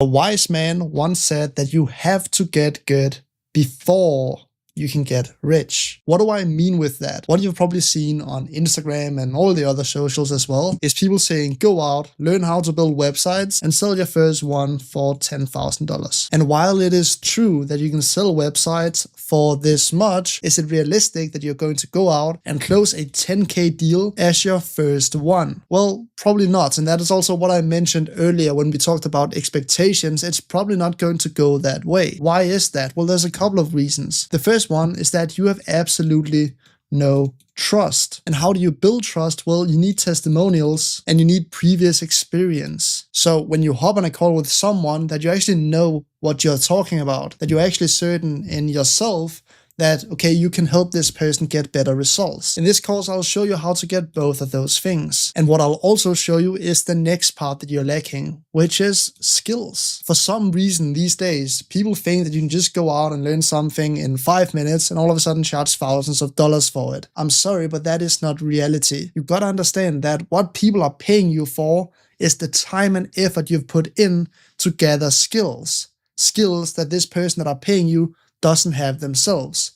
A wise man once said that you have to get good before you can get rich. What do I mean with that? What you've probably seen on Instagram and all the other socials as well is people saying, go out, learn how to build websites and sell your first one for $10,000. And while it is true that you can sell websites for this much, is it realistic that you're going to go out and close a 10K deal as your first one? Well, probably not. And that is also what I mentioned earlier when we talked about expectations. It's probably not going to go that way. Why is that? Well, there's a couple of reasons. The first one is that you have absolutely no trust. And how do you build trust? Well, you need testimonials and you need previous experience. So when you hop on a call with someone that you actually know what you're talking about, that you're actually certain in yourself that, okay, you can help this person get better results. In this course, I'll show you how to get both of those things. And what I'll also show you is the next part that you're lacking, which is skills. For some reason these days, people think that you can just go out and learn something in 5 minutes and all of a sudden charge thousands of dollars for it. I'm sorry, but that is not reality. You've got to understand that what people are paying you for is the time and effort you've put in to gather skills. Skills that this person that are paying you doesn't have themselves.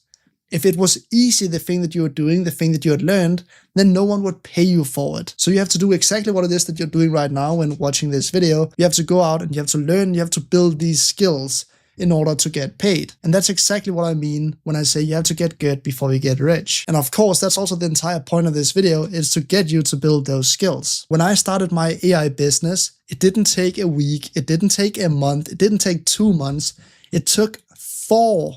If it was easy, the thing that you were doing, the thing that you had learned, then no one would pay you for it. So you have to do exactly what it is that you're doing right now when watching this video. You have to go out and you have to learn, you have to build these skills in order to get paid. And that's exactly what I mean when I say you have to get good before you get rich. And of course, that's also the entire point of this video, is to get you to build those skills. When I started my AI business, it didn't take a week, it didn't take a month, it didn't take 2 months. It took 4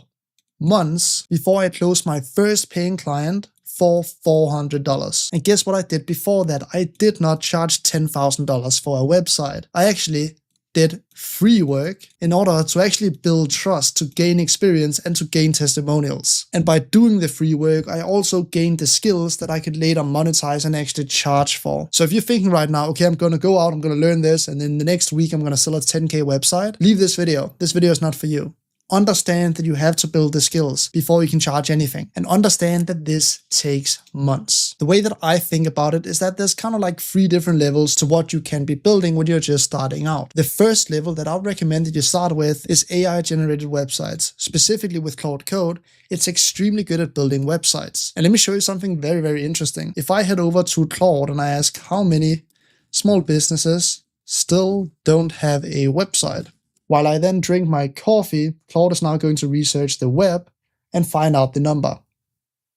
months before I closed my first paying client for $400. And guess what I did before that? I did not charge $10,000 for a website. I actually did free work in order to actually build trust, to gain experience and to gain testimonials. And by doing the free work, I also gained the skills that I could later monetize and actually charge for. So if you're thinking right now, okay, I'm going to go out, I'm going to learn this, and then the next week I'm going to sell a 10K website, leave this video. This video is not for you. Understand that you have to build the skills before you can charge anything, and understand that this takes months. The way that I think about it is that there's kind of like 3 different levels to what you can be building when you're just starting out. The first level that I would recommend that you start with is AI generated websites. Specifically with Claude Code, it's extremely good at building websites. And let me show you something very, very interesting. If I head over to Claude and I ask how many small businesses still don't have a website, while I then drink my coffee, Claude is now going to research the web and find out the number.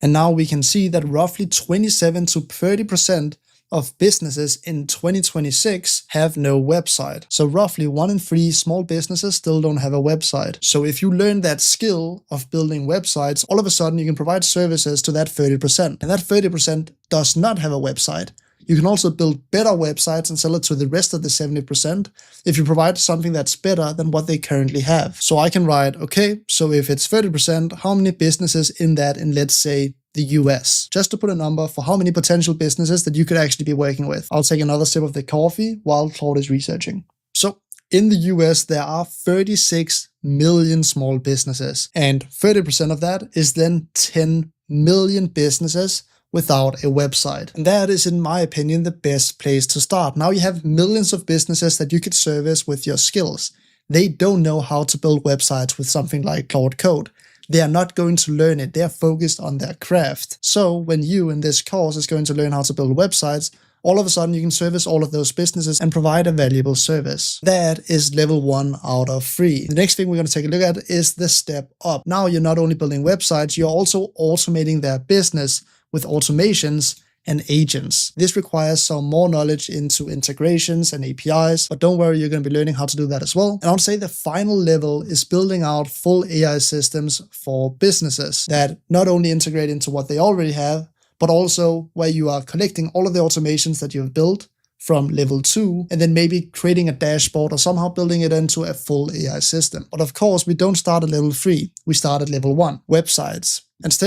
And now we can see that roughly 27 to 30% of businesses in 2026 have no website. So roughly 1 in 3 small businesses still don't have a website. So if you learn that skill of building websites, all of a sudden you can provide services to that 30%. And that 30% does not have a website. You can also build better websites and sell it to the rest of the 70% if you provide something that's better than what they currently have. So I can write, okay, so if it's 30%, how many businesses in that in, let's say, the US? Just to put a number for how many potential businesses that you could actually be working with. I'll take another sip of the coffee while Claude is researching. So in the US, there are 36 million small businesses, and 30% of that is then 10 million businesses without a website. And that is, in my opinion, the best place to start. Now you have millions of businesses that you could service with your skills. They don't know how to build websites with something like Claude Code. They are not going to learn it. They are focused on their craft. So when you in this course is going to learn how to build websites, all of a sudden you can service all of those businesses and provide a valuable service. That is level 1 out of 3. The next thing we're going to take a look at is the step up. Now you're not only building websites, you're also automating their business with automations and agents. This requires some more knowledge into integrations and APIs, but don't worry, you're going to be learning how to do that as well. And I would say the final level is building out full AI systems for businesses that not only integrate into what they already have, but also where you are collecting all of the automations that you've built from level 2, and then maybe creating a dashboard or somehow building it into a full AI system. But of course, we don't start at level 3, we start at level 1, websites. And stay